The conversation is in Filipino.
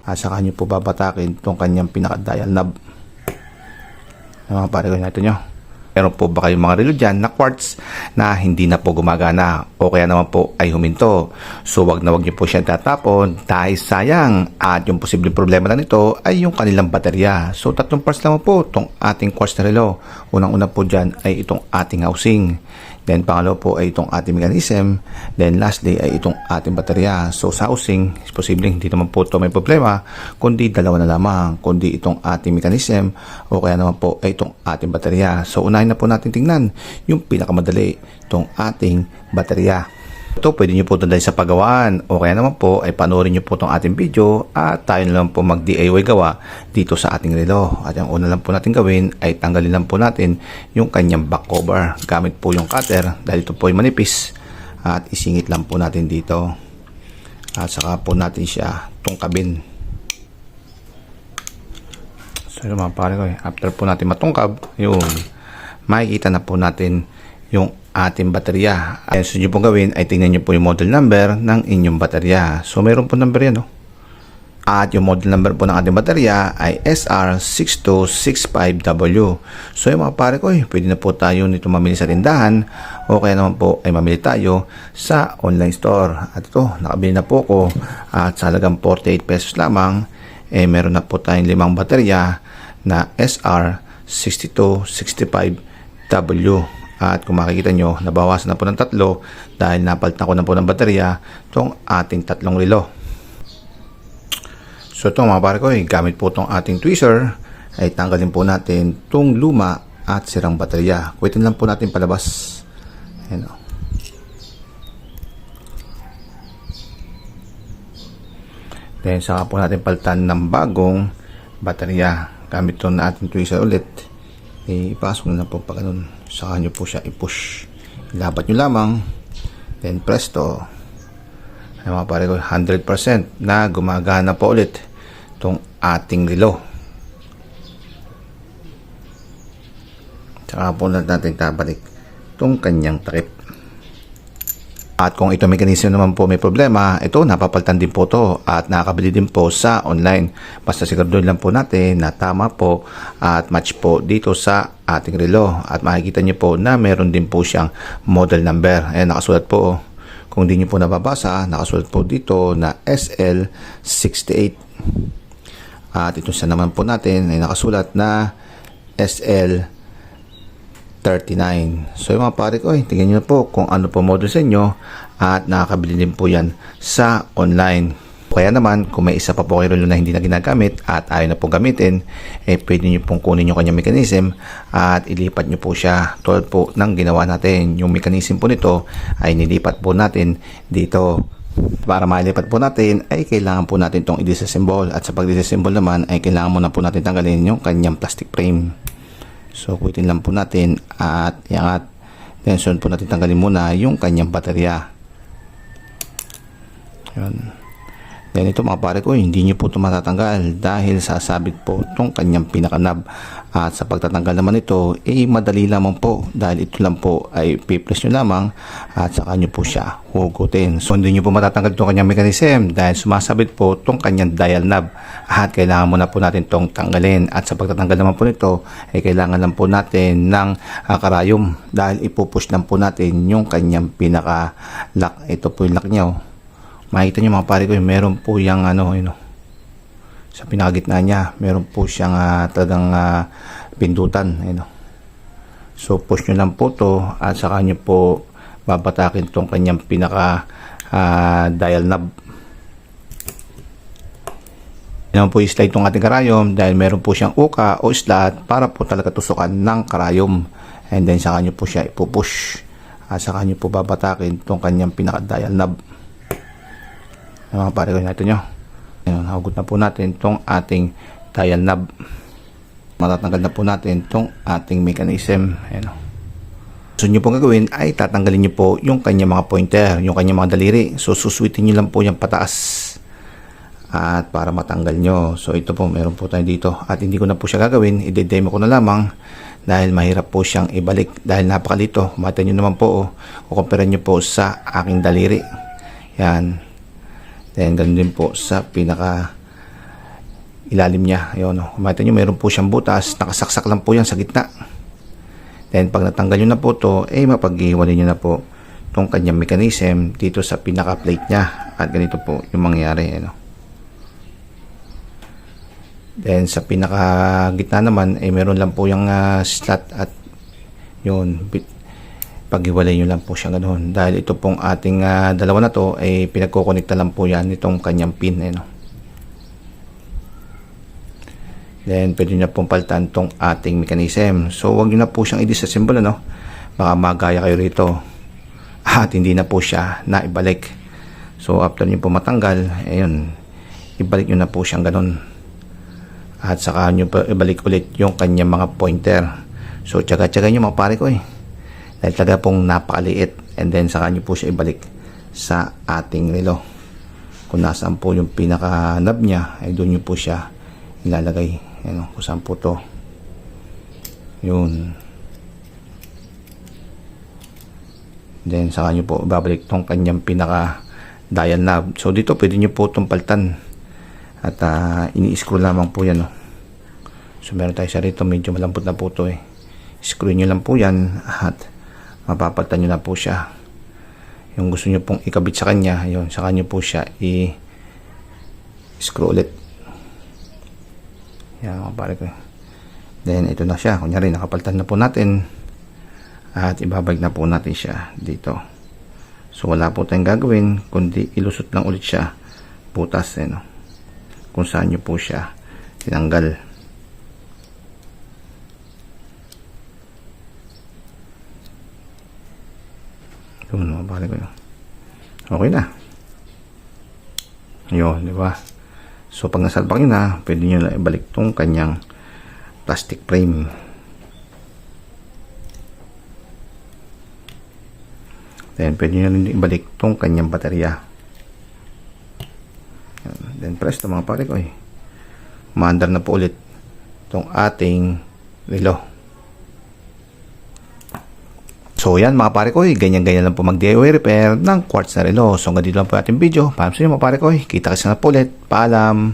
at saka nyo po babatakin itong kanyang pinaka-dial knob. Mga pare ko, natin nyo. Meron po ba kayong mga relo dyan na quartz na hindi na po gumagana o kaya naman po ay huminto? So wag nyo po siyang tatapon dahil sayang, at yung posibleng problema na nito ay yung kanilang baterya. So 3 parts lang po itong ating quartz na relo. Unang-una po dyan ay itong ating housing. Then pangalawa po ay itong ating mechanism. Then lastly ay itong ating baterya. So sa housing, posibleng hindi naman po ito may problema, kundi dalawa na lamang, kundi itong ating mechanism o kaya naman po ay itong ating baterya. So unahin na po natin tingnan yung pinakamadali, itong ating baterya. Ito pwede nyo po ito dahil sa paggawaan o kaya naman po ay panoorin nyo po itong ating video at tayo na lang po mag DIY gawa dito sa ating relo. At ang una lang po natin gawin ay tanggalin lang po natin yung kanyang back cover gamit po yung cutter dahil ito po ay manipis, at isingit lang po natin dito at saka po natin siya tungkabin. So yun mga pare ko, after po natin matungkab, yun, makikita na po natin yung ating baterya. Ang gusto nyo pong gawin ay tingnan nyo po yung model number ng inyong baterya. So mayroon po number yan, no? At yung model number po ng ating baterya ay SR6265W. So yung mga pare ko, pwede na po tayo nito mamili sa tindahan o kaya naman po ay mamili tayo sa online store. At ito, nakabili na po ko at sa halagang 48 pesos lamang, meron na po tayong 5 baterya na SR6265W. At kung makikita nyo, nabawasan na po ng 3 dahil napalitan ko na po ng baterya itong ating 3 relo. So ito mga pare ko, gamit po itong ating tweezer ay tanggalin po natin itong luma at sirang baterya. Kuwitin lang po natin palabas. Ayan o. Then saka po natin palitan ng bagong baterya. Gamit itong ating tweezer ulit. Ipasok na lang po pa ganun. Saka nyo po siya i-push. Ilapat nyo lamang. Then presto. Ay mga pare ko, 100% na gumagana po ulit itong ating relo. Saka po natin tabalik itong kanyang takip. At kung ito mechanism naman po may problema, ito napapalitan din po to at nakakabili din po sa online. Basta siguraduhin lang po natin na tama po at match po dito sa ating relo. At makikita nyo po na meron din po siyang model number. Ayan, nakasulat po. Kung di nyo po nababasa, nakasulat po dito na SL68. At ito sa naman po natin ay nakasulat na SL39. So yung mga pare ko, tingnan nyo po kung ano po model sa inyo at nakakabili din po yan sa online. Kaya naman kung may isa pa po kayo relo na hindi na ginagamit at ayaw na po gamitin, pwede nyo pong kunin yung kanyang mechanism at ilipat nyo po siya tulad po ng ginawa natin. Yung mechanism po nito ay nilipat po natin dito. Para mailipat po natin ay kailangan po natin itong i-disassemble, at sa pag-disassemble naman ay kailangan muna po natin tanggalin yung kanyang plastic frame. So, kuwitin lang po natin at iangat. Then, soon po natin tanggalin muna yung kanyang baterya. Yun. Then, ito mga pare ko, hindi nyo po ito matatanggal dahil sasabit po itong kanyang pinaka-knob. At sa pagtatanggal naman ito, madali lamang po dahil ito lang po ay pipress nyo lamang at saka nyo po siya hugutin. So, hindi nyo po matatanggal itong kanyang mechanism dahil sumasabit po itong kanyang dial knob. At kailangan muna po natin itong tanggalin. At sa pagtatanggal naman po nito, kailangan lang po natin ng karayom dahil ipupush lang po natin yung kanyang pinaka-lock. Ito po yung lock niya. Makikita nyo mga pare ko, meron po yung sa pinakagitna niya, meron po siyang talagang pindutan. So push nyo lang po to at saka nyo po babatakin itong kanyang pinaka dial knob. Yan po i-slide itong ating karayom dahil meron po siyang uka o slot para po talaga tusukan ng karayom. And then saka nyo po siya ipupush at saka nyo po babatakin itong kanyang pinaka dial knob. Mga pare ko, natin nyo. Ayun, hagot na po natin itong ating dial knob. Matatanggal na po natin itong ating mechanism. Ayun. So nyo pong gagawin ay tatanggalin nyo po yung kanyang mga pointer, yung kanyang mga daliri. So suswitin nyo lang po yung pataas at para matanggal nyo. So ito po, meron po tayo dito at hindi ko na po siya gagawin. I-demo ko na lamang dahil mahirap po siyang ibalik dahil napakalito. Mata nyo naman po, kukumpara nyo po sa aking daliri. Yan. Then ganun din po sa pinaka ilalim niya. Ayun, no? Kung makita nyo, mayroon po siyang butas, nakasaksak lang po yan sa gitna. Then pag natanggal nyo na po to, mapag-iwalay nyo na po itong kanyang mechanism dito sa pinaka plate niya, at ganito po yung mangyayari. Ano? Then sa pinaka gitna naman meron lang po yung slot, at yun, pag-iwalay nyo lang po siya ganoon, dahil ito pong ating dalawa na to ay pinagkukonekta lang po yan itong kanyang pin. Ano? Then pwede nyo pong palitan tong ating mechanism. So wag nyo na po siyang i-disassemble, ano? Baka magaya kayo rito at hindi na po siya naibalik. So after nyo po matanggal, ayun, ibalik nyo na po siyang ganun, at saka nyo pa ibalik ulit yung kanyang mga pointer. So tsaga-tsaga nyo mga pare ko dahil talaga pong napakaliit, and then saka nyo po siya ibalik sa ating relo. Kung nasaan po yung pinaka knob nya, ay doon nyo po siya ilalagay. Ayan, kung saan po to, yun. Then saka nyo po babalik tong kanyang pinaka dial knob. So dito pwede nyo po itong palitan, at ini-screw lamang po yan, no? So meron tayo sa rito, medyo malambot na po ito screw nyo lang po yan, at mapapalitan nyo na po siya. Yung gusto nyo pong ikabit sa kanya, yun, saka nyo po siya i-screw ulit. Yan mga pare ko. Then ito na siya, kunyari nakapalitan na po natin, at ibabalik na po natin siya dito. So wala po tayong gagawin kundi ilusot lang ulit siya butas, no? Kung saan nyo po siya tinanggal. Yun mga pare ko. Okay na. Yun, di ba? So pag nasalpak nyo na, pwede nyo lang ibalik tong kanyang plastic frame. Then pwede nyo lang ibalik tong kanyang baterya. Then presto mga pare ko, maandar na po ulit tong ating relo. So yan mga pare ko, ganyan-ganyan lang po mag-DIY repair ng quartz na relo. So hanggang dito lang po ating video. Paalam sa inyo mga pare ko, kita kasi na po ulit. Paalam!